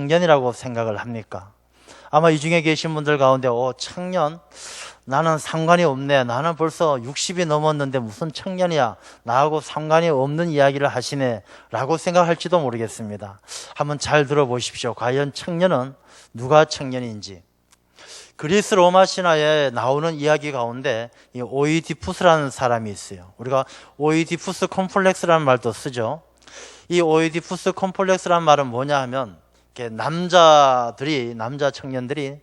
청년이라고 생각을 합니까? 아마 이 중에 계신 분들 가운데 청년? 나는 상관이 없네. 나는 벌써 60이 넘었는데 무슨 청년이야. 나하고 상관이 없는 이야기를 하시네 라고 생각할지도 모르겠습니다. 한번 잘 들어보십시오. 과연 청년은 누가 청년인지. 그리스 로마 신화에 나오는 이야기 가운데 이 오이디푸스라는 사람이 있어요. 우리가 오이디푸스 콤플렉스라는 말도 쓰죠. 이 오이디푸스 콤플렉스라는 말은 뭐냐 하면 남자 청년들이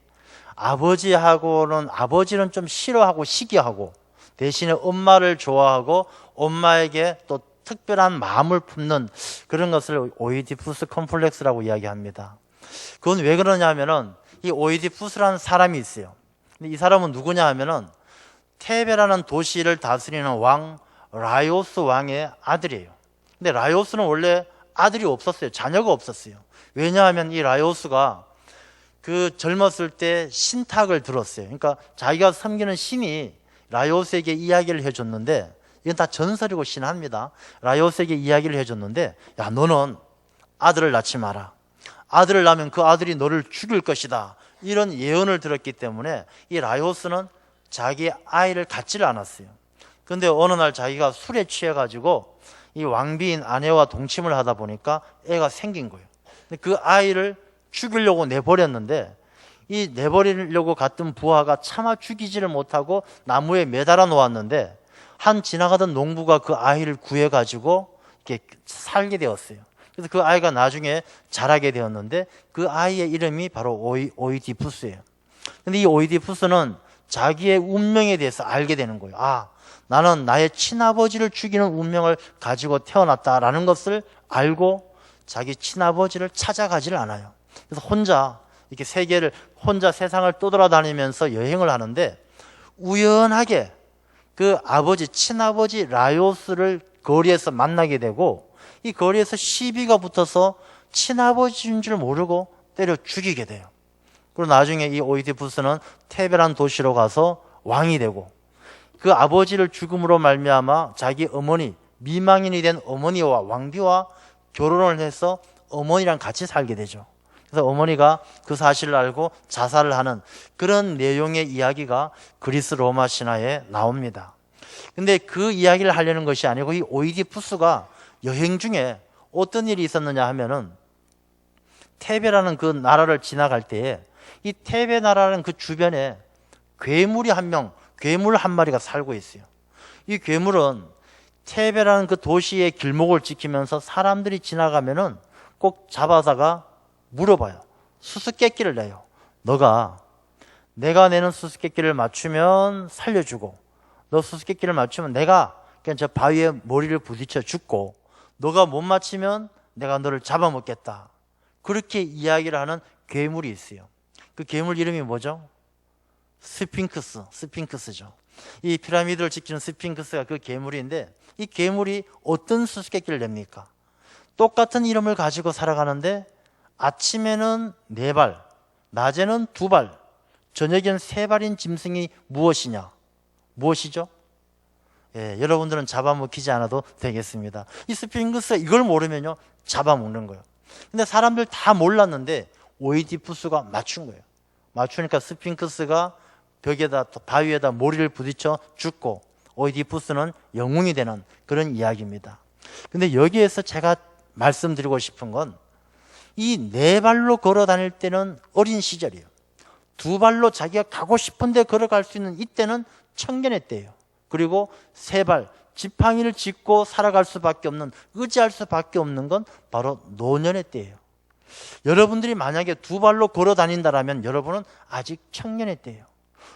아버지는 좀 싫어하고 시기하고 대신에 엄마를 좋아하고 엄마에게 또 특별한 마음을 품는 그런 것을 오이디푸스 콤플렉스라고 이야기합니다. 그건 왜 그러냐면은 이 오이디푸스라는 사람이 있어요. 근데 이 사람은 누구냐 하면은 테베라는 도시를 다스리는 왕 라이오스 왕의 아들이에요. 근데 라이오스는 원래 아들이 없었어요. 자녀가 없었어요. 왜냐하면 이 라이오스가 그 젊었을 때 신탁을 들었어요. 그러니까 자기가 섬기는 신이 라이오스에게 이야기를 해줬는데, 이건 다 전설이고 신화입니다. 라이오스에게 이야기를 해줬는데, 야, 너는 아들을 낳지 마라. 아들을 낳으면 그 아들이 너를 죽일 것이다. 이런 예언을 들었기 때문에 이 라이오스는 자기 아이를 갖지를 않았어요. 그런데 어느 날 자기가 술에 취해가지고 이 왕비인 아내와 동침을 하다 보니까 애가 생긴 거예요. 근데 그 아이를 죽이려고 내버렸는데, 이 내버리려고 갔던 부하가 차마 죽이지를 못하고 나무에 매달아 놓았는데, 한 지나가던 농부가 그 아이를 구해가지고 이렇게 살게 되었어요. 그래서 그 아이가 나중에 자라게 되었는데, 그 아이의 이름이 바로 오이디푸스예요. 근데 이 오이디푸스는 자기의 운명에 대해서 알게 되는 거예요. 아, 나는 나의 친아버지를 죽이는 운명을 가지고 태어났다라는 것을 알고 자기 친아버지를 찾아가지를 않아요. 그래서 혼자 세상을 떠돌아다니면서 여행을 하는데, 우연하게 그 친아버지 라이오스를 거리에서 만나게 되고, 이 거리에서 시비가 붙어서 친아버지인 줄 모르고 때려 죽이게 돼요. 그리고 나중에 이 오이디푸스는 테베란 도시로 가서 왕이 되고, 그 아버지를 죽음으로 말미암아 자기 어머니, 미망인이 된 어머니와 왕비와 결혼을 해서 어머니랑 같이 살게 되죠. 그래서 어머니가 그 사실을 알고 자살을 하는 그런 내용의 이야기가 그리스 로마 신화에 나옵니다. 근데 그 이야기를 하려는 것이 아니고, 이 오이디푸스가 여행 중에 어떤 일이 있었느냐 하면은, 테베라는 그 나라를 지나갈 때에 이 테베 나라는 그 주변에 괴물 한 마리가 살고 있어요. 이 괴물은 테베라는 그 도시의 길목을 지키면서 사람들이 지나가면은 꼭 잡아다가 물어봐요. 수수께끼를 내요. 내가 내는 수수께끼를 맞추면 살려주고, 너 수수께끼를 맞추면 내가 그냥 저 바위에 머리를 부딪혀 죽고, 너가 못 맞히면 내가 너를 잡아먹겠다. 그렇게 이야기를 하는 괴물이 있어요. 그 괴물 이름이 뭐죠? 스핑크스죠. 이 피라미드를 지키는 스핑크스가 그 괴물인데, 이 괴물이 어떤 수수께끼를 냅니까? 똑같은 이름을 가지고 살아가는데 아침에는 4발, 낮에는 2발, 저녁엔 3발인 짐승이 무엇이죠? 여러분들은 잡아먹히지 않아도 되겠습니다. 이 스핑크스가 이걸 모르면요, 잡아먹는 거예요. 근데 사람들 다 몰랐는데 오이디푸스가 맞춘 거예요. 맞추니까 스핑크스가 바위에다 머리를 부딪혀 죽고, 오이디푸스는 영웅이 되는 그런 이야기입니다. 근데 여기에서 제가 말씀드리고 싶은 건, 이 4발로 걸어 다닐 때는 어린 시절이에요. 2발로 자기가 가고 싶은데 걸어갈 수 있는 이때는 청년의 때예요. 그리고 3발, 지팡이를 짚고 살아갈 수밖에 없는, 의지할 수밖에 없는 건 바로 노년의 때예요. 여러분들이 만약에 2발로 걸어 다닌다라면 여러분은 아직 청년의 때예요.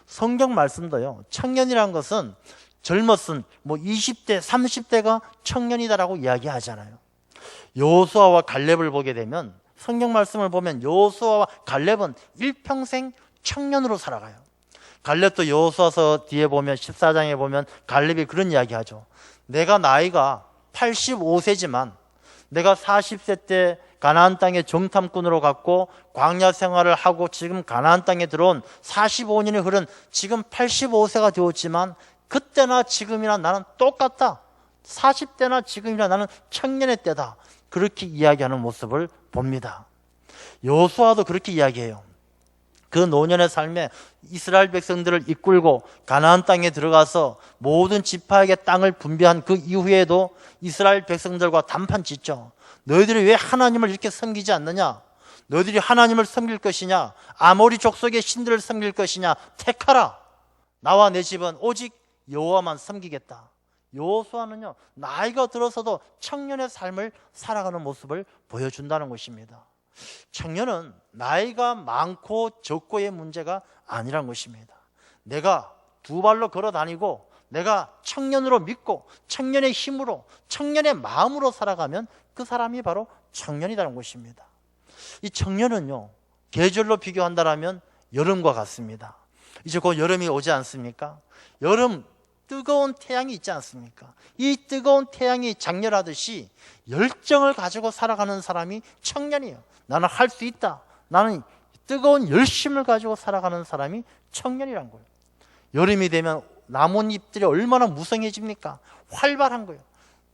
성경 말씀도요, 청년이라는 것은 젊었은 20대, 30대가 청년이다라고 이야기하잖아요. 여호수아와 갈렙을 보게 되면, 성경 말씀을 보면 여호수아와 갈렙은 일평생 청년으로 살아가요. 갈렙도 여호수아서 뒤에 보면 14장에 보면 갈렙이 그런 이야기하죠. 내가 나이가 85세지만 내가 40세 때 가나안 땅에 정탐꾼으로 갔고 광야 생활을 하고 지금 가나안 땅에 들어온 45년이 흐른 지금 85세가 되었지만, 그때나 지금이나 나는 똑같다. 40대나 지금이나 나는 청년의 때다. 그렇게 이야기하는 모습을 봅니다. 여호수아도 그렇게 이야기해요. 그 노년의 삶에 이스라엘 백성들을 이끌고 가나안 땅에 들어가서 모든 지파에게 땅을 분배한 그 이후에도 이스라엘 백성들과 단판 짓죠. 너희들이 왜 하나님을 이렇게 섬기지 않느냐? 너희들이 하나님을 섬길 것이냐? 아모리 족속의 신들을 섬길 것이냐? 택하라. 나와 내 집은 오직 여호와만 섬기겠다. 여호수아는요, 나이가 들어서도 청년의 삶을 살아가는 모습을 보여준다는 것입니다. 청년은 나이가 많고 적고의 문제가 아니란 것입니다. 내가 두 발로 걸어 다니고 내가 청년으로 믿고 청년의 힘으로 청년의 마음으로 살아가면 그 사람이 바로 청년이라는 것입니다. 이 청년은요, 계절로 비교한다면 여름과 같습니다. 이제 곧 여름이 오지 않습니까? 여름 뜨거운 태양이 있지 않습니까? 이 뜨거운 태양이 장렬하듯이 열정을 가지고 살아가는 사람이 청년이에요. 나는 할 수 있다. 나는 뜨거운 열심을 가지고 살아가는 사람이 청년이란 거예요. 여름이 되면 나뭇잎들이 얼마나 무성해집니까? 활발한 거예요.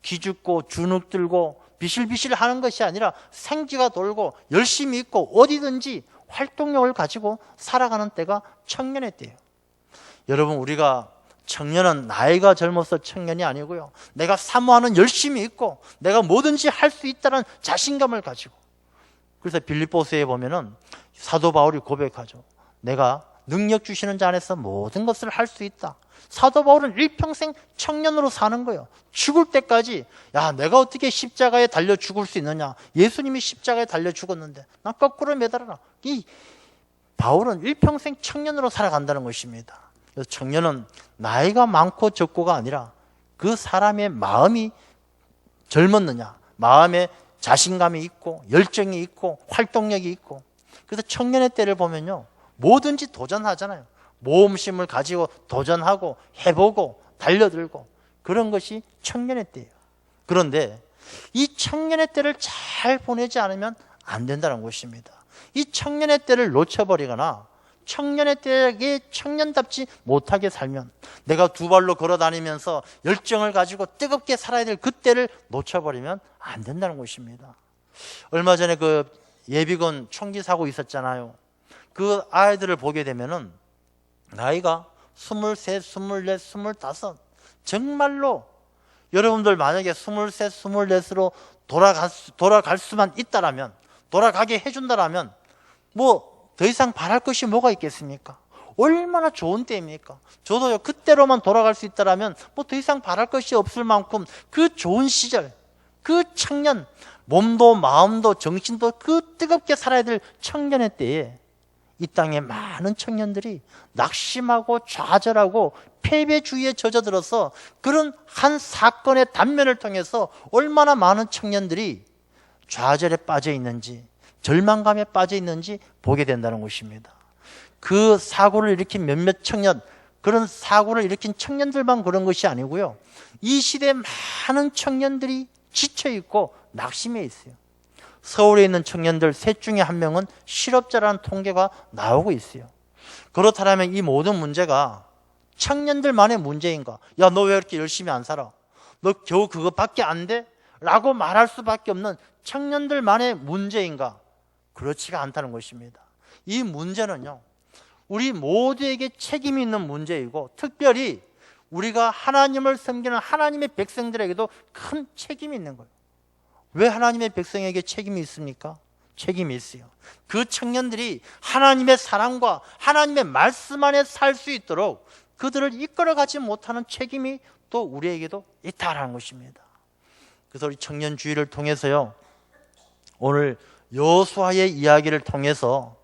기죽고 주눅 들고 비실비실 하는 것이 아니라 생기가 돌고 열심히 있고 어디든지 활동력을 가지고 살아가는 때가 청년의 때예요. 여러분, 우리가 청년은 나이가 젊어서 청년이 아니고요, 내가 사모하는 열심이 있고 내가 뭐든지 할 수 있다는 자신감을 가지고. 그래서 빌립보서에 보면은 사도 바울이 고백하죠. 내가 능력 주시는 자 안에서 모든 것을 할 수 있다. 사도 바울은 일평생 청년으로 사는 거예요. 죽을 때까지, 야, 내가 어떻게 십자가에 달려 죽을 수 있느냐? 예수님이 십자가에 달려 죽었는데 난 거꾸로 매달아라. 이 바울은 일평생 청년으로 살아간다는 것입니다. 그래서 청년은 나이가 많고 적고가 아니라 그 사람의 마음이 젊었느냐, 마음에 자신감이 있고 열정이 있고 활동력이 있고. 그래서 청년의 때를 보면요, 뭐든지 도전하잖아요. 모험심을 가지고 도전하고 해보고 달려들고, 그런 것이 청년의 때예요. 그런데 이 청년의 때를 잘 보내지 않으면 안 된다는 것입니다. 이 청년의 때를 놓쳐버리거나 청년의 때에 청년답지 못하게 살면, 내가 두 발로 걸어 다니면서 열정을 가지고 뜨겁게 살아야 될 그 때를 놓쳐버리면 안 된다는 것입니다. 얼마 전에 그 예비군 총기 사고 있었잖아요. 그 아이들을 보게 되면은 나이가 23, 24, 25. 정말로 여러분들 만약에 23, 24으로 돌아갈 수만 있다라면, 돌아가게 해준다라면 뭐 더 이상 바랄 것이 뭐가 있겠습니까? 얼마나 좋은 때입니까? 저도요, 그때로만 돌아갈 수 있다라면 뭐 더 이상 바랄 것이 없을 만큼 그 좋은 시절, 그 청년, 몸도 마음도 정신도 그 뜨겁게 살아야 될 청년의 때에 이 땅에 많은 청년들이 낙심하고 좌절하고 패배주의에 젖어들어서 그런 한 사건의 단면을 통해서 얼마나 많은 청년들이 좌절에 빠져 있는지, 절망감에 빠져 있는지 보게 된다는 것입니다. 그 사고를 일으킨 몇몇 청년, 그런 사고를 일으킨 청년들만 그런 것이 아니고요, 이 시대에 많은 청년들이 지쳐있고 낙심해 있어요. 서울에 있는 청년들 셋 중에 한 명은 실업자라는 통계가 나오고 있어요. 그렇다면 이 모든 문제가 청년들만의 문제인가? 야, 너 왜 이렇게 열심히 안 살아? 너 겨우 그것밖에 안 돼? 라고 말할 수밖에 없는 청년들만의 문제인가? 그렇지가 않다는 것입니다. 이 문제는요, 우리 모두에게 책임이 있는 문제이고, 특별히 우리가 하나님을 섬기는 하나님의 백성들에게도 큰 책임이 있는 거예요. 왜 하나님의 백성에게 책임이 있습니까? 책임이 있어요. 그 청년들이 하나님의 사랑과 하나님의 말씀 안에 살 수 있도록 그들을 이끌어가지 못하는 책임이 또 우리에게도 있다라는 것입니다. 그래서 우리 청년주의를 통해서요, 오늘 여호수아의 이야기를 통해서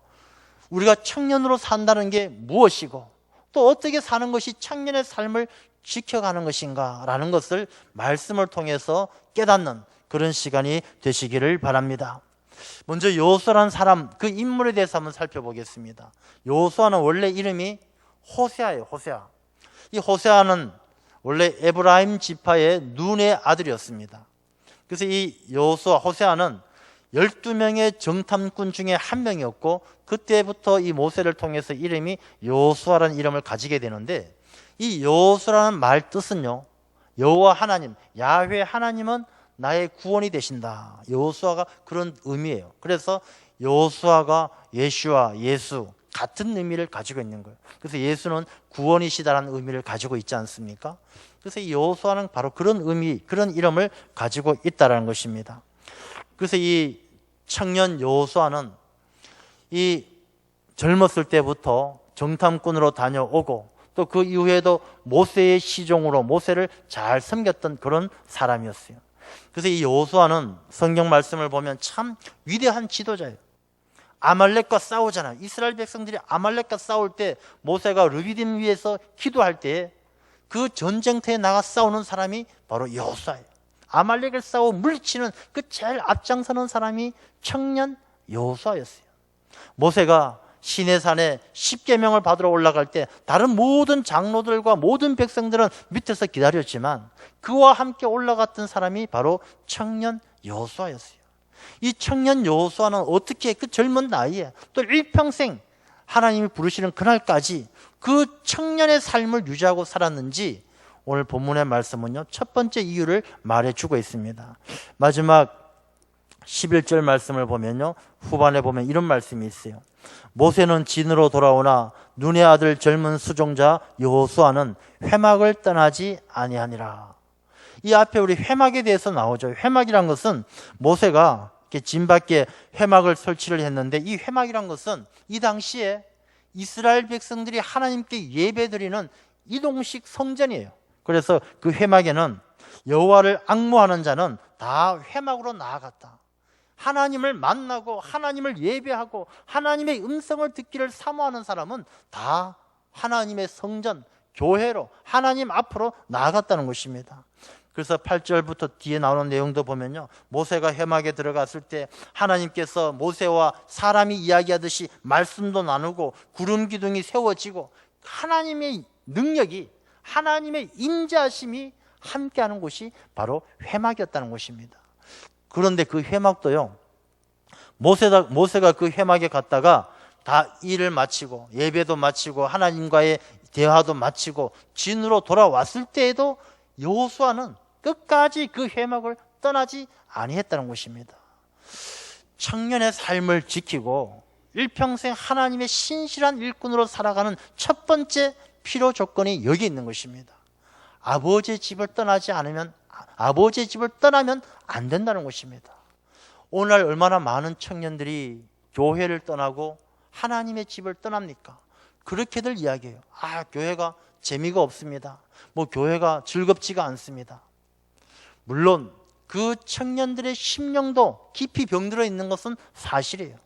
우리가 청년으로 산다는 게 무엇이고 또 어떻게 사는 것이 청년의 삶을 지켜가는 것인가라는 것을 말씀을 통해서 깨닫는 그런 시간이 되시기를 바랍니다. 먼저 여호수아라는 사람, 그 인물에 대해서 한번 살펴보겠습니다. 여호수아는 원래 이름이 호세아예요. 호세아. 이 호세아는 원래 에브라임 지파의 눈의 아들이었습니다. 그래서 이 여호수아, 호세아는 12명의 정탐꾼 중에 한 명이었고, 그때부터 이 모세를 통해서 이름이 여호수아라는 이름을 가지게 되는데, 이 여호수아라는 말 뜻은요, 여호와 하나님, 야훼 하나님은 나의 구원이 되신다. 여호수아가 그런 의미예요. 그래서 여호수아가 예수와 예수 같은 의미를 가지고 있는 거예요. 그래서 예수는 구원이시다라는 의미를 가지고 있지 않습니까? 그래서 이 여호수아는 바로 그런 의미, 그런 이름을 가지고 있다라는 것입니다. 그래서 이 청년 여호수아는 이 젊었을 때부터 정탐꾼으로 다녀오고 또 그 이후에도 모세의 시종으로 모세를 잘 섬겼던 그런 사람이었어요. 그래서 이 여호수아는 성경 말씀을 보면 참 위대한 지도자예요. 아말렉과 싸우잖아요. 이스라엘 백성들이 아말렉과 싸울 때 모세가 르비딤 위에서 기도할 때 그 전쟁터에 나가 싸우는 사람이 바로 여호수아예요. 아말렉을 싸워 물리치는 그 제일 앞장서는 사람이 청년 여호수아였어요. 모세가 시내산에 십계명을 받으러 올라갈 때 다른 모든 장로들과 모든 백성들은 밑에서 기다렸지만 그와 함께 올라갔던 사람이 바로 청년 여호수아였어요. 이 청년 여호수아는 어떻게 그 젊은 나이에 또 일평생 하나님이 부르시는 그날까지 그 청년의 삶을 유지하고 살았는지 오늘 본문의 말씀은요, 첫 번째 이유를 말해주고 있습니다. 마지막 11절 말씀을 보면요, 후반에 보면 이런 말씀이 있어요. 모세는 진으로 돌아오나 눈의 아들 젊은 수종자 여호수아는 회막을 떠나지 아니하니라. 이 앞에 우리 회막에 대해서 나오죠. 회막이란 것은 모세가 진 밖에 회막을 설치를 했는데 이 회막이란 것은 이 당시에 이스라엘 백성들이 하나님께 예배드리는 이동식 성전이에요. 그래서 그 회막에는 여호와를 앙모하는 자는 다 회막으로 나아갔다. 하나님을 만나고 하나님을 예배하고 하나님의 음성을 듣기를 사모하는 사람은 다 하나님의 성전, 교회로 하나님 앞으로 나아갔다는 것입니다. 그래서 8절부터 뒤에 나오는 내용도 보면요, 모세가 회막에 들어갔을 때 하나님께서 모세와 사람이 이야기하듯이 말씀도 나누고 구름 기둥이 세워지고 하나님의 능력이, 하나님의 임재하심이 함께하는 곳이 바로 회막이었다는 것입니다. 그런데 그 회막도요, 모세가 그 회막에 갔다가 다 일을 마치고 예배도 마치고 하나님과의 대화도 마치고 진으로 돌아왔을 때에도 여호수아는 끝까지 그 회막을 떠나지 아니했다는 것입니다. 청년의 삶을 지키고 일평생 하나님의 신실한 일꾼으로 살아가는 첫 번째 필요 조건이 여기 있는 것입니다. 아버지의 집을 떠나면 안 된다는 것입니다. 오늘날 얼마나 많은 청년들이 교회를 떠나고 하나님의 집을 떠납니까? 그렇게들 이야기해요. 교회가 재미가 없습니다. 교회가 즐겁지가 않습니다. 물론 그 청년들의 심령도 깊이 병들어 있는 것은 사실이에요.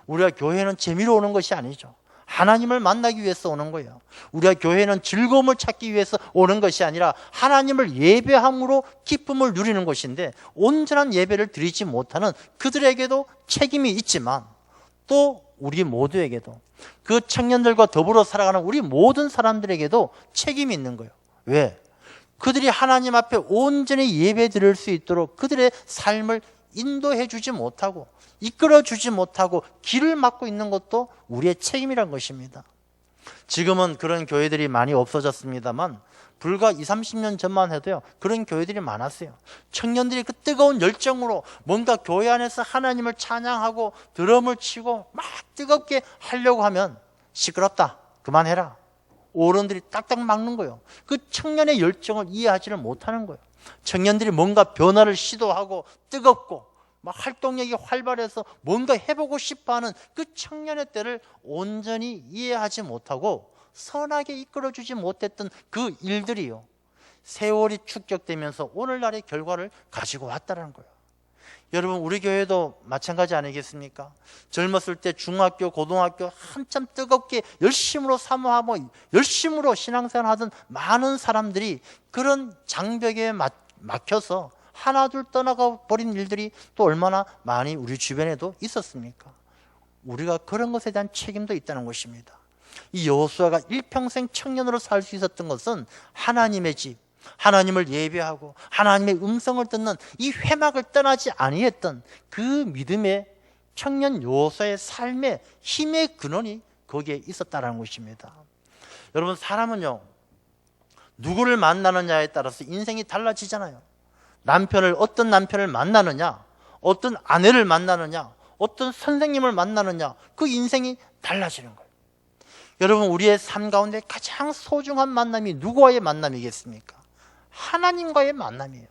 우리가 교회는 재미로 오는 것이 아니죠. 하나님을 만나기 위해서 오는 거예요. 우리가 교회는 즐거움을 찾기 위해서 오는 것이 아니라 하나님을 예배함으로 기쁨을 누리는 것인데, 온전한 예배를 드리지 못하는 그들에게도 책임이 있지만 또 우리 모두에게도, 그 청년들과 더불어 살아가는 우리 모든 사람들에게도 책임이 있는 거예요. 왜? 그들이 하나님 앞에 온전히 예배 드릴 수 있도록 그들의 삶을 인도해 주지 못하고 이끌어 주지 못하고 길을 막고 있는 것도 우리의 책임이란 것입니다. 지금은 그런 교회들이 많이 없어졌습니다만 불과 20-30년 전만 해도요, 그런 교회들이 많았어요. 청년들이 그 뜨거운 열정으로 뭔가 교회 안에서 하나님을 찬양하고 드럼을 치고 막 뜨겁게 하려고 하면 시끄럽다, 그만해라, 어른들이 딱딱 막는 거예요. 그 청년의 열정을 이해하지를 못하는 거예요. 청년들이 뭔가 변화를 시도하고 뜨겁고 막 활동력이 활발해서 뭔가 해보고 싶어하는 그 청년의 때를 온전히 이해하지 못하고 선하게 이끌어주지 못했던 그 일들이요, 세월이 축적되면서 오늘날의 결과를 가지고 왔다는 거예요. 여러분, 우리 교회도 마찬가지 아니겠습니까? 젊었을 때 중학교, 고등학교 한참 뜨겁게 열심으로 사모하고 열심으로 신앙생활 하던 많은 사람들이 그런 장벽에 막혀서 하나둘 떠나가 버린 일들이 또 얼마나 많이 우리 주변에도 있었습니까? 우리가 그런 것에 대한 책임도 있다는 것입니다. 이 여호수아가 일평생 청년으로 살 수 있었던 것은 하나님의 집, 하나님을 예배하고 하나님의 음성을 듣는 이 회막을 떠나지 아니했던 그 믿음의 청년 여호수아의 삶의 힘의 근원이 거기에 있었다는 것입니다. 여러분, 사람은요, 누구를 만나느냐에 따라서 인생이 달라지잖아요. 어떤 남편을 만나느냐, 어떤 아내를 만나느냐, 어떤 선생님을 만나느냐, 그 인생이 달라지는 거예요. 여러분, 우리의 삶 가운데 가장 소중한 만남이 누구와의 만남이겠습니까? 하나님과의 만남이에요.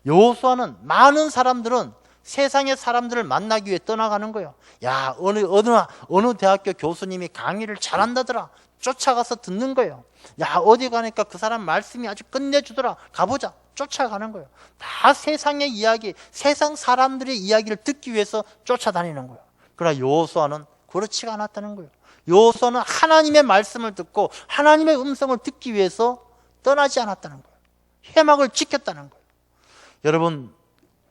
여호수아는 많은 사람들은 세상의 사람들을 만나기 위해 떠나가는 거예요. 야, 어느 대학교 교수님이 강의를 잘한다더라. 쫓아가서 듣는 거예요. 야, 어디 가니까 그 사람 말씀이 아주 끝내주더라. 가보자. 쫓아가는 거예요. 다 세상의 이야기, 세상 사람들의 이야기를 듣기 위해서 쫓아다니는 거예요. 그러나 여호수아는 그렇지가 않았다는 거예요. 여호수아는 하나님의 말씀을 듣고 하나님의 음성을 듣기 위해서 떠나지 않았다는 거예요. 회막을 지켰다는 거예요. 여러분,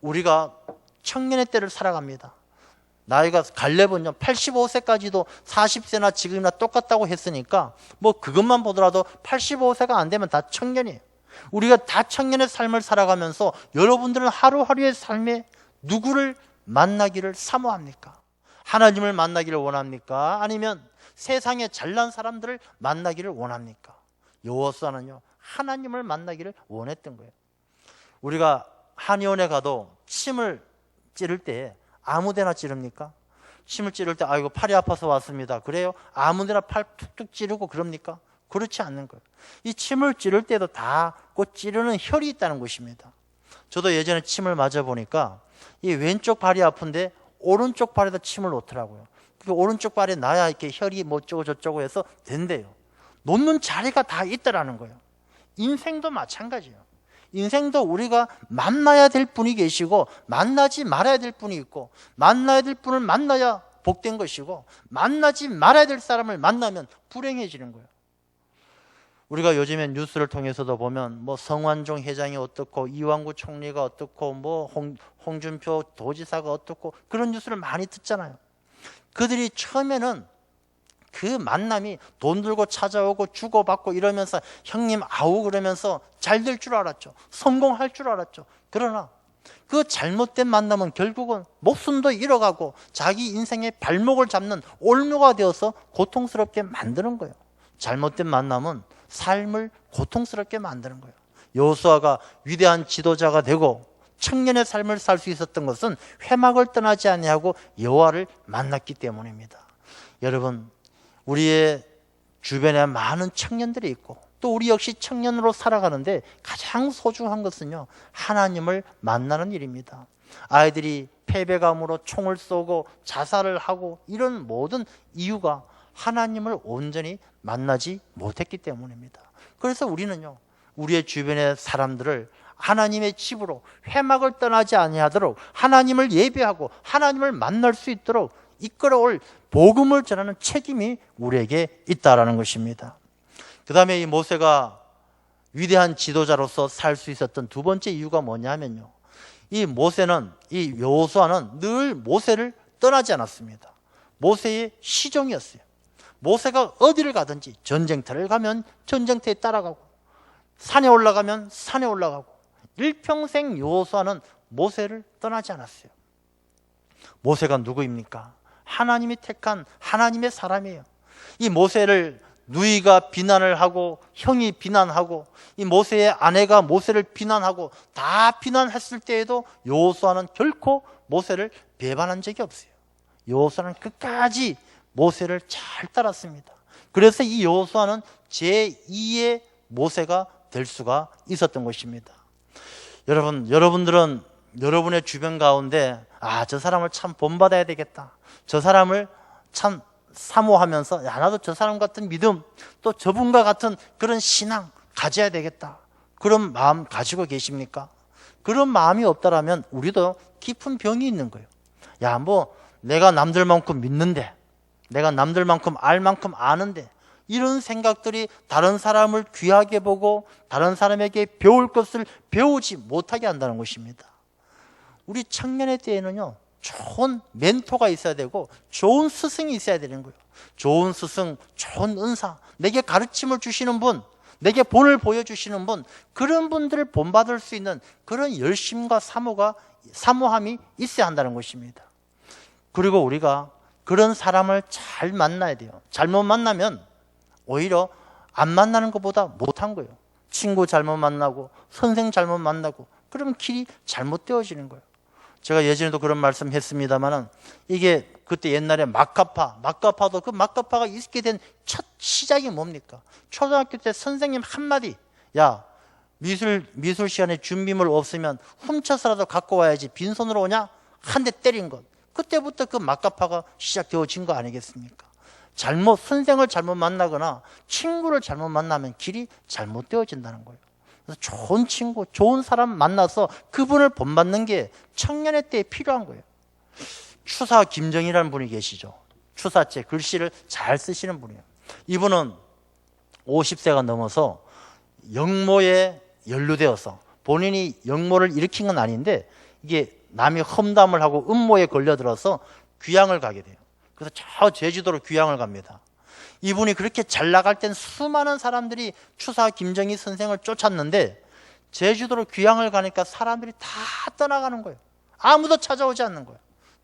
우리가 청년의 때를 살아갑니다. 나이가 갈렙은요 85세까지도 40세나 지금이나 똑같다고 했으니까 뭐 그것만 보더라도 85세가 안 되면 다 청년이에요. 우리가 다 청년의 삶을 살아가면서 여러분들은 하루하루의 삶에 누구를 만나기를 사모합니까? 하나님을 만나기를 원합니까? 아니면 세상에 잘난 사람들을 만나기를 원합니까? 여호수아는요 하나님을 만나기를 원했던 거예요. 우리가 한의원에 가도 침을 찌를 때 아무데나 찌릅니까? 침을 찌를 때 아이고 팔이 아파서 왔습니다. 그래요? 아무데나 팔 툭툭 찌르고 그럽니까? 그렇지 않는 거예요. 이 침을 찌를 때도 다 그 찌르는 혈이 있다는 것입니다. 저도 예전에 침을 맞아보니까 이 왼쪽 발이 아픈데 오른쪽 발에다 침을 놓더라고요. 오른쪽 발에 놔야 이렇게 혈이 뭐 어쩌고 저쩌고 해서 된대요. 놓는 자리가 다 있다라는 거예요. 인생도 마찬가지예요. 인생도 우리가 만나야 될 분이 계시고 만나지 말아야 될 분이 있고 만나야 될 분을 만나야 복된 것이고 만나지 말아야 될 사람을 만나면 불행해지는 거예요. 우리가 요즘에 뉴스를 통해서도 보면 뭐 성완종 회장이 어떻고 이완구 총리가 어떻고 뭐 홍준표 도지사가 어떻고 그런 뉴스를 많이 듣잖아요. 그들이 처음에는 그 만남이 돈 들고 찾아오고 주고받고 이러면서 형님 아우 그러면서 잘 될 줄 알았죠. 성공할 줄 알았죠. 그러나 그 잘못된 만남은 결국은 목숨도 잃어가고 자기 인생의 발목을 잡는 올무가 되어서 고통스럽게 만드는 거예요. 잘못된 만남은 삶을 고통스럽게 만드는 거예요. 여호수아가 위대한 지도자가 되고 청년의 삶을 살 수 있었던 것은 회막을 떠나지 아니하고 여호와를 만났기 때문입니다. 여러분, 우리의 주변에 많은 청년들이 있고 또 우리 역시 청년으로 살아가는데 가장 소중한 것은요 하나님을 만나는 일입니다. 아이들이 패배감으로 총을 쏘고 자살을 하고 이런 모든 이유가 하나님을 온전히 만나지 못했기 때문입니다. 그래서 우리는요 우리의 주변의 사람들을 하나님의 집으로 회막을 떠나지 아니하도록 하나님을 예배하고 하나님을 만날 수 있도록 이끌어올 복음을 전하는 책임이 우리에게 있다라는 것입니다. 그 다음에 이 모세가 위대한 지도자로서 살 수 있었던 두 번째 이유가 뭐냐면요 이 모세는 이 여호수아는 늘 모세를 떠나지 않았습니다. 모세의 시종이었어요. 모세가 어디를 가든지 전쟁터를 가면 전쟁터에 따라가고 산에 올라가면 산에 올라가고 일평생 여호수아는 모세를 떠나지 않았어요. 모세가 누구입니까? 하나님이 택한 하나님의 사람이에요. 이 모세를 누이가 비난을 하고 형이 비난하고 이 모세의 아내가 모세를 비난하고 다 비난했을 때에도 여호수아는 결코 모세를 배반한 적이 없어요. 여호수아는 끝까지 모세를 잘 따랐습니다. 그래서 이 여호수아는 제2의 모세가 될 수가 있었던 것입니다. 여러분들은 여러분의 주변 가운데 저 사람을 참 본받아야 되겠다. 저 사람을 참 사모하면서 나도 저 사람 같은 믿음 또 저분과 같은 그런 신앙 가져야 되겠다. 그런 마음 가지고 계십니까? 그런 마음이 없다라면 우리도 깊은 병이 있는 거예요. 뭐 내가 남들만큼 믿는데 내가 남들만큼 알 만큼 아는데 이런 생각들이 다른 사람을 귀하게 보고 다른 사람에게 배울 것을 배우지 못하게 한다는 것입니다. 우리 청년의 때에는요 좋은 멘토가 있어야 되고 좋은 스승이 있어야 되는 거예요. 좋은 스승, 좋은 은사, 내게 가르침을 주시는 분, 내게 본을 보여주시는 분, 그런 분들을 본받을 수 있는 그런 열심과 사모함이 있어야 한다는 것입니다. 그리고 우리가 그런 사람을 잘 만나야 돼요. 잘못 만나면 오히려 안 만나는 것보다 못한 거예요. 친구 잘못 만나고 선생 잘못 만나고 그러면 길이 잘못되어지는 거예요. 제가 예전에도 그런 말씀 했습니다만은 이게 그때 옛날에 막가파도 그 막가파가 있게 된 첫 시작이 뭡니까? 초등학교 때 선생님 한마디, 야, 미술 시간에 준비물 없으면 훔쳐서라도 갖고 와야지 빈손으로 오냐? 한 대 때린 것. 그때부터 그 막가파가 시작되어진 거 아니겠습니까? 선생을 잘못 만나거나 친구를 잘못 만나면 길이 잘못되어진다는 거예요. 그래서 좋은 친구, 좋은 사람 만나서 그분을 본받는 게 청년의 때에 필요한 거예요. 추사 김정희라는 분이 계시죠. 추사체, 글씨를 잘 쓰시는 분이에요. 이분은 50세가 넘어서 역모에 연루되어서 본인이 역모를 일으킨 건 아닌데 이게 남이 험담을 하고 음모에 걸려들어서 귀향을 가게 돼요. 그래서 저 제주도로 귀향을 갑니다. 이분이 그렇게 잘 나갈 땐 수많은 사람들이 추사 김정희 선생을 쫓았는데 제주도로 귀향을 가니까 사람들이 다 떠나가는 거예요. 아무도 찾아오지 않는 거예요.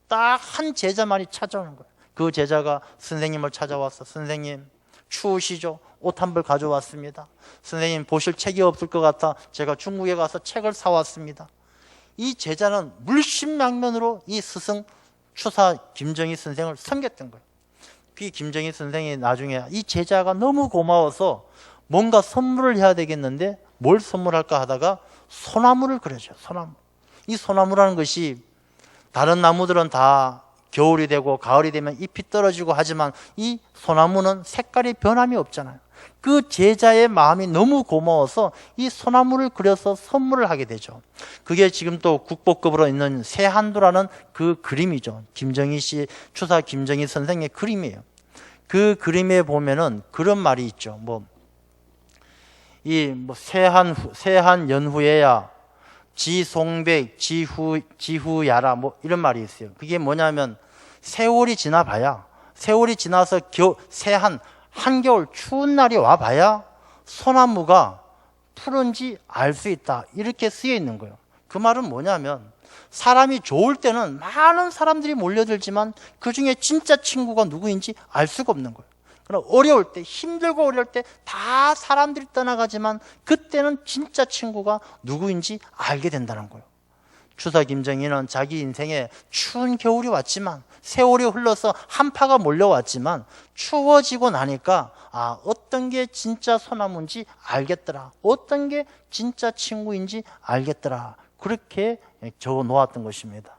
딱 한 제자만이 찾아오는 거예요. 그 제자가 선생님을 찾아와서 선생님 추우시죠? 옷 한 벌 가져왔습니다. 선생님 보실 책이 없을 것 같아 제가 중국에 가서 책을 사왔습니다. 이 제자는 물심양면으로 이 스승 추사 김정희 선생을 섬겼던 거예요. 그 김정희 선생이 나중에 이 제자가 너무 고마워서 뭔가 선물을 해야 되겠는데 뭘 선물할까 하다가 소나무를 그려줘요. 소나무. 이 소나무라는 것이 다른 나무들은 다 겨울이 되고 가을이 되면 잎이 떨어지고 하지만 이 소나무는 색깔이 변함이 없잖아요. 그 제자의 마음이 너무 고마워서 이 소나무를 그려서 선물을 하게 되죠. 그게 지금 또 국보급으로 있는 새한도라는 그 그림이죠. 김정희 씨, 추사 김정희 선생의 그림이에요. 그 그림에 보면은 그런 말이 있죠. 새한 연후에야 지송백 지후야라 이런 말이 있어요. 그게 뭐냐면 세월이 지나봐야 세월이 지나서 한겨울 추운 날이 와봐야 소나무가 푸른지 알 수 있다. 이렇게 쓰여 있는 거예요. 그 말은 뭐냐면 사람이 좋을 때는 많은 사람들이 몰려들지만 그 중에 진짜 친구가 누구인지 알 수가 없는 거예요. 그러나 어려울 때, 힘들고 어려울 때 다 사람들이 떠나가지만 그때는 진짜 친구가 누구인지 알게 된다는 거예요. 추사 김정희는 자기 인생에 추운 겨울이 왔지만 세월이 흘러서 한파가 몰려왔지만 추워지고 나니까 어떤 게 진짜 소나무인지 알겠더라. 어떤 게 진짜 친구인지 알겠더라. 그렇게 적어 놓았던 것입니다.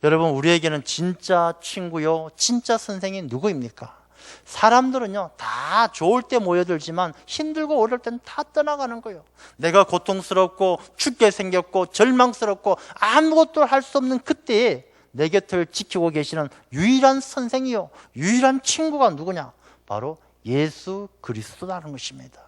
여러분, 우리에게는 진짜 친구요, 진짜 선생이 누구입니까? 사람들은요 다 좋을 때 모여들지만 힘들고 어려울 때는 다 떠나가는 거예요. 내가 고통스럽고 춥게 생겼고 절망스럽고 아무것도 할 수 없는 그때에 내 곁을 지키고 계시는 유일한 선생이요 유일한 친구가 누구냐? 바로 예수 그리스도라는 것입니다.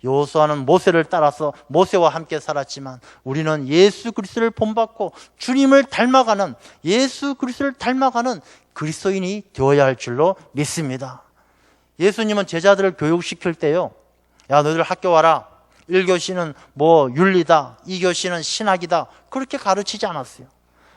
여호수아는 모세를 따라서 모세와 함께 살았지만 우리는 예수 그리스도를 본받고 주님을 닮아가는 예수 그리스도를 닮아가는 그리스도인이 되어야 할 줄로 믿습니다. 예수님은 제자들을 교육시킬 때요, 야 너희들 학교 와라, 1교시는 윤리다, 2교시는 신학이다, 그렇게 가르치지 않았어요.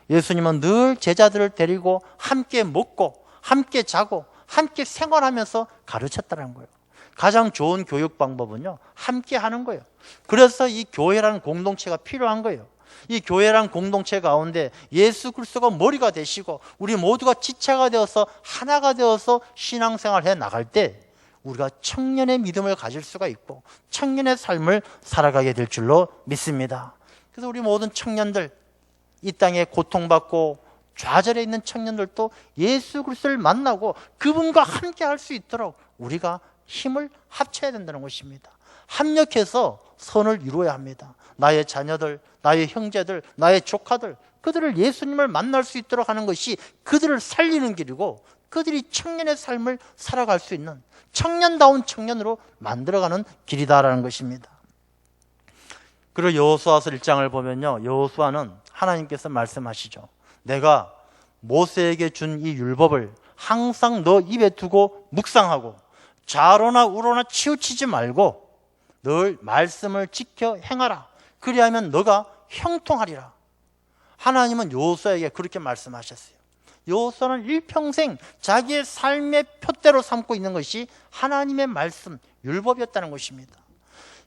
예수님은 늘 제자들을 데리고 함께 먹고 함께 자고 함께 생활하면서 가르쳤다는 거예요. 가장 좋은 교육 방법은요 함께 하는 거예요. 그래서 이 교회라는 공동체가 필요한 거예요. 이 교회란 공동체 가운데 예수 그리스도가 머리가 되시고 우리 모두가 지체가 되어서 하나가 되어서 신앙생활을 해 나갈 때 우리가 청년의 믿음을 가질 수가 있고 청년의 삶을 살아가게 될 줄로 믿습니다. 그래서 우리 모든 청년들, 이 땅에 고통받고 좌절해 있는 청년들도 예수 그리스도를 만나고 그분과 함께 할 수 있도록 우리가 힘을 합쳐야 된다는 것입니다. 합력해서 선을 이루어야 합니다. 나의 자녀들, 나의 형제들, 나의 조카들, 그들을 예수님을 만날 수 있도록 하는 것이 그들을 살리는 길이고 그들이 청년의 삶을 살아갈 수 있는 청년다운 청년으로 만들어가는 길이다라는 것입니다. 그리고 여호수아서 1장을 보면요, 여호수아는 하나님께서 말씀하시죠. 내가 모세에게 준 이 율법을 항상 너 입에 두고 묵상하고 좌로나 우로나 치우치지 말고 늘 말씀을 지켜 행하라. 그리하면 너가 형통하리라. 하나님은 여호수아에게 그렇게 말씀하셨어요. 여호수아는 일평생 자기의 삶의 표대로 삼고 있는 것이 하나님의 말씀, 율법이었다는 것입니다.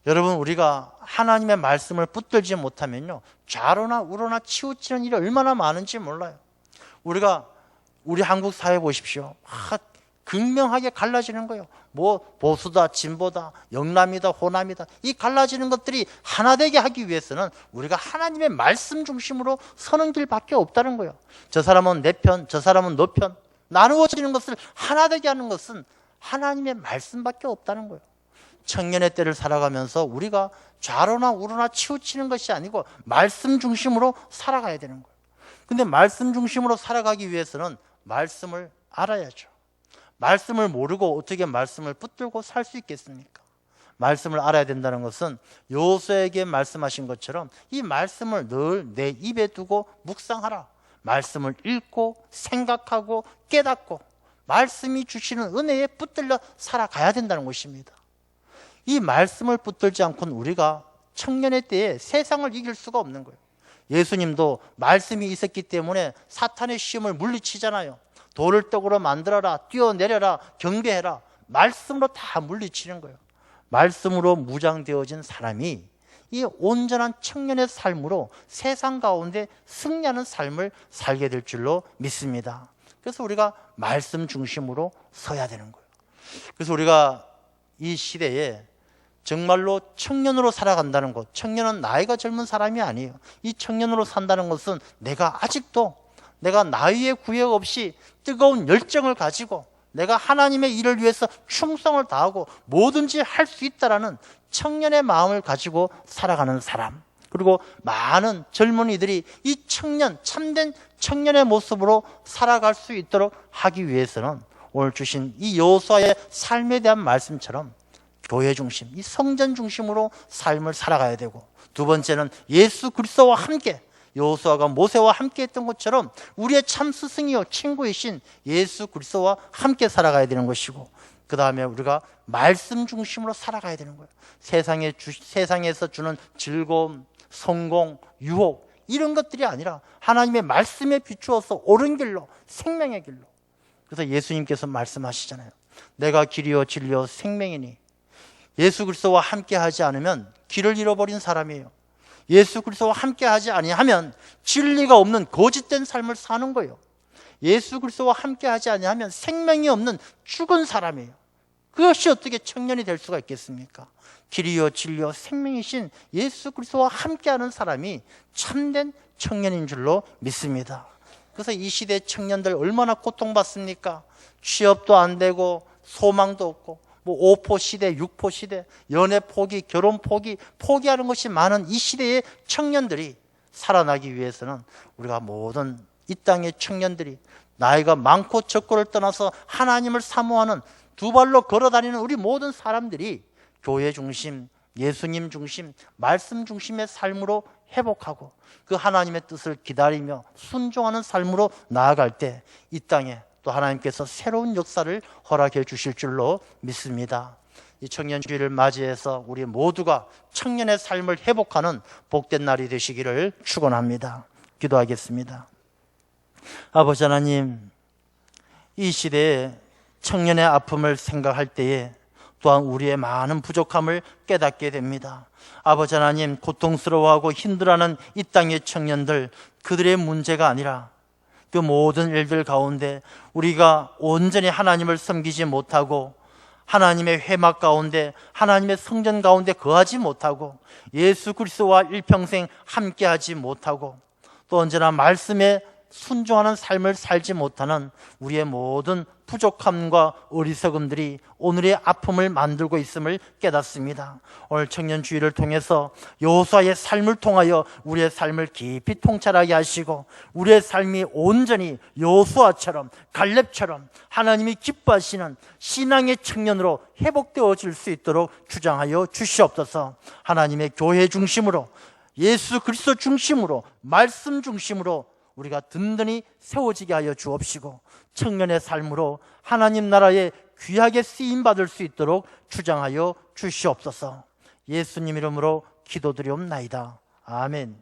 여러분, 우리가 하나님의 말씀을 붙들지 못하면요, 좌로나 우로나 치우치는 일이 얼마나 많은지 몰라요. 우리 한국 사회 보십시오. 극명하게 갈라지는 거예요. 뭐 보수다, 진보다, 영남이다, 호남이다. 이 갈라지는 것들이 하나 되게 하기 위해서는 우리가 하나님의 말씀 중심으로 서는 길밖에 없다는 거예요. 저 사람은 내 편, 저 사람은 너 편. 나누어지는 것을 하나 되게 하는 것은 하나님의 말씀밖에 없다는 거예요. 청년의 때를 살아가면서 우리가 좌로나 우로나 치우치는 것이 아니고 말씀 중심으로 살아가야 되는 거예요. 근데 말씀 중심으로 살아가기 위해서는 말씀을 알아야죠. 말씀을 모르고 어떻게 말씀을 붙들고 살 수 있겠습니까? 말씀을 알아야 된다는 것은 여호수아에게 말씀하신 것처럼 이 말씀을 늘 내 입에 두고 묵상하라. 말씀을 읽고 생각하고 깨닫고 말씀이 주시는 은혜에 붙들려 살아가야 된다는 것입니다. 이 말씀을 붙들지 않고는 우리가 청년의 때에 세상을 이길 수가 없는 거예요. 예수님도 말씀이 있었기 때문에 사탄의 시험을 물리치잖아요. 돌을 떡으로 만들어라, 뛰어내려라, 경배해라. 말씀으로 다 물리치는 거예요. 말씀으로 무장되어진 사람이 이 온전한 청년의 삶으로 세상 가운데 승리하는 삶을 살게 될 줄로 믿습니다. 그래서 우리가 말씀 중심으로 서야 되는 거예요. 그래서 우리가 이 시대에 정말로 청년으로 살아간다는 것, 청년은 나이가 젊은 사람이 아니에요. 이 청년으로 산다는 것은 내가 아직도 내가 나이에 구애 없이 뜨거운 열정을 가지고 내가 하나님의 일을 위해서 충성을 다하고 뭐든지 할 수 있다라는 청년의 마음을 가지고 살아가는 사람, 그리고 많은 젊은이들이 이 청년, 참된 청년의 모습으로 살아갈 수 있도록 하기 위해서는 오늘 주신 이 여호수아의 삶에 대한 말씀처럼 교회 중심, 이 성전 중심으로 삶을 살아가야 되고, 두 번째는 예수 그리스도와 함께, 여호수아가 모세와 함께 했던 것처럼 우리의 참 스승이요 친구이신 예수 그리스도와 함께 살아가야 되는 것이고, 그 다음에 우리가 말씀 중심으로 살아가야 되는 거예요. 세상에서 주는 즐거움, 성공, 유혹 이런 것들이 아니라 하나님의 말씀에 비추어서 옳은 길로, 생명의 길로. 그래서 예수님께서 말씀하시잖아요. 내가 길이요 진리요 생명이니. 예수 그리스도와 함께 하지 않으면 길을 잃어버린 사람이에요. 예수 그리스도와 함께 하지 아니하면 진리가 없는 거짓된 삶을 사는 거예요. 예수 그리스도와 함께 하지 아니하면 생명이 없는 죽은 사람이에요. 그것이 어떻게 청년이 될 수가 있겠습니까? 길이요 진리요 생명이신 예수 그리스도와 함께하는 사람이 참된 청년인 줄로 믿습니다. 그래서 이 시대 청년들 얼마나 고통받습니까? 취업도 안 되고 소망도 없고, 뭐 5포 시대, 6포 시대, 연애 포기, 결혼 포기, 포기하는 것이 많은 이 시대의 청년들이 살아나기 위해서는 우리가 모든 이 땅의 청년들이 나이가 많고 적고를 떠나서 하나님을 사모하는 두 발로 걸어다니는 우리 모든 사람들이 교회 중심, 예수님 중심, 말씀 중심의 삶으로 회복하고 그 하나님의 뜻을 기다리며 순종하는 삶으로 나아갈 때 이 땅에 또 하나님께서 새로운 역사를 허락해 주실 줄로 믿습니다. 이 청년주의를 맞이해서 우리 모두가 청년의 삶을 회복하는 복된 날이 되시기를 축원합니다. 기도하겠습니다. 아버지 하나님, 이 시대에 청년의 아픔을 생각할 때에 또한 우리의 많은 부족함을 깨닫게 됩니다. 아버지 하나님, 고통스러워하고 힘들어하는 이 땅의 청년들, 그들의 문제가 아니라 그 모든 일들 가운데 우리가 온전히 하나님을 섬기지 못하고 하나님의 회막 가운데, 하나님의 성전 가운데 거하지 못하고 예수 그리스도와 일평생 함께하지 못하고 또 언제나 말씀에 순종하는 삶을 살지 못하는 우리의 모든 부족함과 어리석음들이 오늘의 아픔을 만들고 있음을 깨닫습니다. 오늘 청년주의를 통해서 여호수아의 삶을 통하여 우리의 삶을 깊이 통찰하게 하시고 우리의 삶이 온전히 여호수아처럼, 갈렙처럼 하나님이 기뻐하시는 신앙의 청년으로 회복되어질 수 있도록 주장하여 주시옵소서. 하나님의 교회 중심으로, 예수 그리스도 중심으로, 말씀 중심으로 우리가 든든히 세워지게 하여 주옵시고 청년의 삶으로 하나님 나라에 귀하게 쓰임받을 수 있도록 주장하여 주시옵소서. 예수님 이름으로 기도드리옵나이다. 아멘.